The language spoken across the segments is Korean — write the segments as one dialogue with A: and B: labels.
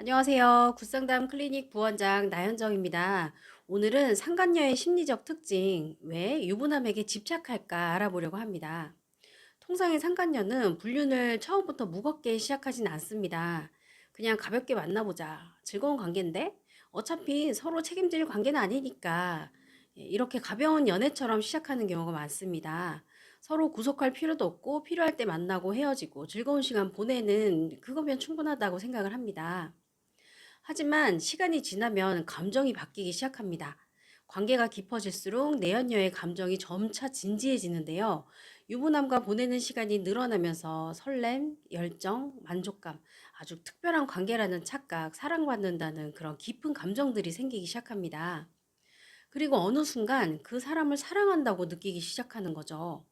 A: 안녕하세요. 굿상담 클리닉 부원장 나현정입니다. 오늘은 상간녀의 심리적 특징, 왜 유부남에게 집착할까 알아보려고 합니다. 통상의 상간녀는 불륜을 처음부터 무겁게 시작하진 않습니다. 그냥 가볍게 만나보자. 즐거운 관계인데? 어차피 서로 책임질 관계는 아니니까. 이렇게 가벼운 연애처럼 시작하는 경우가 많습니다. 서로 구속할 필요도 없고 필요할 때 만나고 헤어지고 즐거운 시간 보내는 그거면 충분하다고 생각을 합니다. 하지만 시간이 지나면 감정이 바뀌기 시작합니다. 관계가 깊어질수록 내연녀의 감정이 점차 진지해지는데요. 유부남과 보내는 시간이 늘어나면서 설렘, 열정, 만족감, 아주 특별한 관계라는 착각, 사랑받는다는 그런 깊은 감정들이 생기기 시작합니다. 그리고 어느 순간 그 사람을 사랑한다고 느끼기 시작하는 거죠.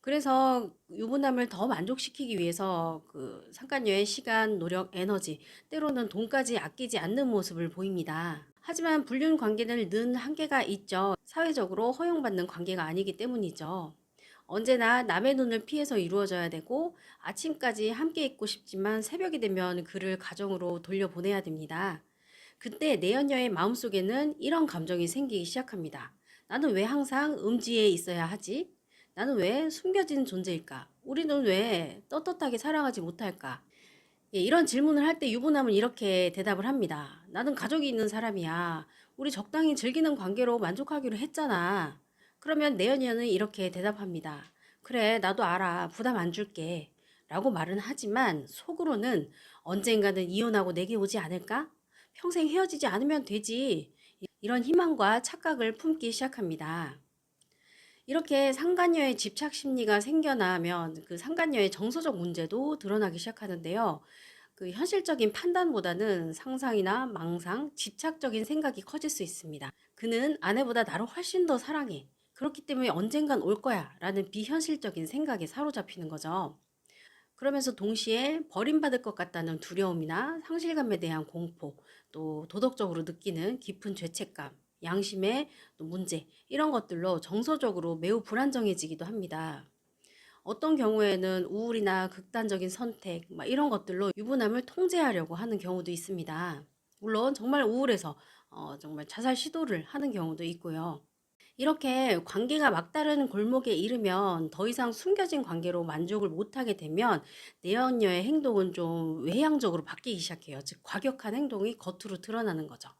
A: 그래서 유부남을 더 만족시키기 위해서 그 상간녀의 시간, 노력, 에너지, 때로는 돈까지 아끼지 않는 모습을 보입니다. 하지만 불륜 관계는 늘 한계가 있죠. 사회적으로 허용받는 관계가 아니기 때문이죠. 언제나 남의 눈을 피해서 이루어져야 되고 아침까지 함께 있고 싶지만 새벽이 되면 그를 가정으로 돌려보내야 됩니다. 그때 내연녀의 마음속에는 이런 감정이 생기기 시작합니다. 나는 왜 항상 음지에 있어야 하지? 나는 왜 숨겨진 존재일까? 우리는 왜 떳떳하게 사랑하지 못할까? 예, 이런 질문을 할 때 유부남은 이렇게 대답을 합니다. 나는 가족이 있는 사람이야. 우리 적당히 즐기는 관계로 만족하기로 했잖아. 그러면 내연녀는 이렇게 대답합니다. 그래, 나도 알아. 부담 안 줄게. 라고 말은 하지만 속으로는 언젠가는 이혼하고 내게 오지 않을까? 평생 헤어지지 않으면 되지. 이런 희망과 착각을 품기 시작합니다. 이렇게 상간녀의 집착 심리가 생겨나면 그 상간녀의 정서적 문제도 드러나기 시작하는데요. 그 현실적인 판단보다는 상상이나 망상, 집착적인 생각이 커질 수 있습니다. 그는 아내보다 나를 훨씬 더 사랑해. 그렇기 때문에 언젠간 올 거야. 라는 비현실적인 생각에 사로잡히는 거죠. 그러면서 동시에 버림받을 것 같다는 두려움이나 상실감에 대한 공포, 또 도덕적으로 느끼는 깊은 죄책감, 양심의 또 문제, 이런 것들로 정서적으로 매우 불안정해지기도 합니다. 어떤 경우에는 우울이나 극단적인 선택, 이런 것들로 유부남을 통제하려고 하는 경우도 있습니다. 물론 정말 우울해서 정말 자살 시도를 하는 경우도 있고요. 이렇게 관계가 막다른 골목에 이르면 더 이상 숨겨진 관계로 만족을 못하게 되면 내연녀의 행동은 좀 외향적으로 바뀌기 시작해요. 즉, 과격한 행동이 겉으로 드러나는 거죠.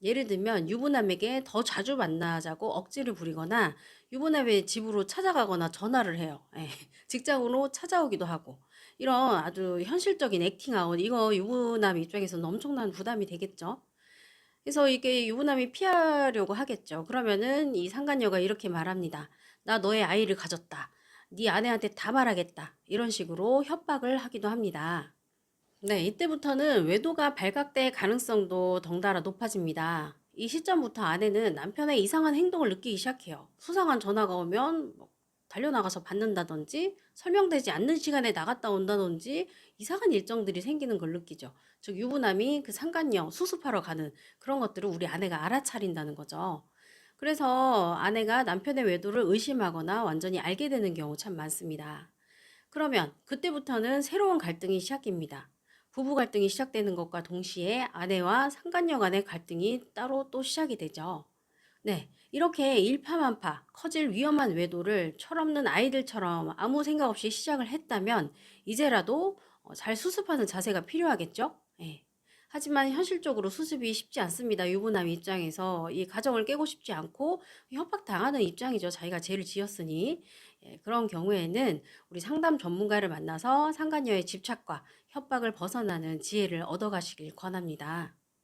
A: 예를 들면 유부남에게 더 자주 만나자고 억지를 부리거나 유부남의 집으로 찾아가거나 전화를 해요. 예, 직장으로 찾아오기도 하고 이런 아주 현실적인 액팅아웃, 이거 유부남 입장에서는 엄청난 부담이 되겠죠. 그래서 이게 유부남이 피하려고 하겠죠. 그러면은 이 상간녀가 이렇게 말합니다. 나 너의 아이를 가졌다. 네 아내한테 다 말하겠다. 이런 식으로 협박을 하기도 합니다. 네, 이때부터는 외도가 발각될 가능성도 덩달아 높아집니다. 이 시점부터 아내는 남편의 이상한 행동을 느끼기 시작해요. 수상한 전화가 오면 달려나가서 받는다든지 설명되지 않는 시간에 나갔다 온다든지 이상한 일정들이 생기는 걸 느끼죠. 즉 유부남이 그 상간녀 수습하러 가는 그런 것들을 우리 아내가 알아차린다는 거죠. 그래서 아내가 남편의 외도를 의심하거나 완전히 알게 되는 경우 참 많습니다. 그러면 그때부터는 새로운 갈등이 시작됩니다. 부부 갈등이 시작되는 것과 동시에 아내와 상간녀 간의 갈등이 따로 또 시작이 되죠. 네, 이렇게 일파만파 커질 위험한 외도를 철없는 아이들처럼 아무 생각 없이 시작을 했다면 이제라도 잘 수습하는 자세가 필요하겠죠? 예. 하지만 현실적으로 수습이 쉽지 않습니다. 유부남 입장에서 이 가정을 깨고 싶지 않고 협박당하는 입장이죠. 자기가 죄를 지었으니. 예, 그런 경우에는 우리 상담 전문가를 만나서 상간녀의 집착과 협박을 벗어나는 지혜를 얻어가시길 권합니다.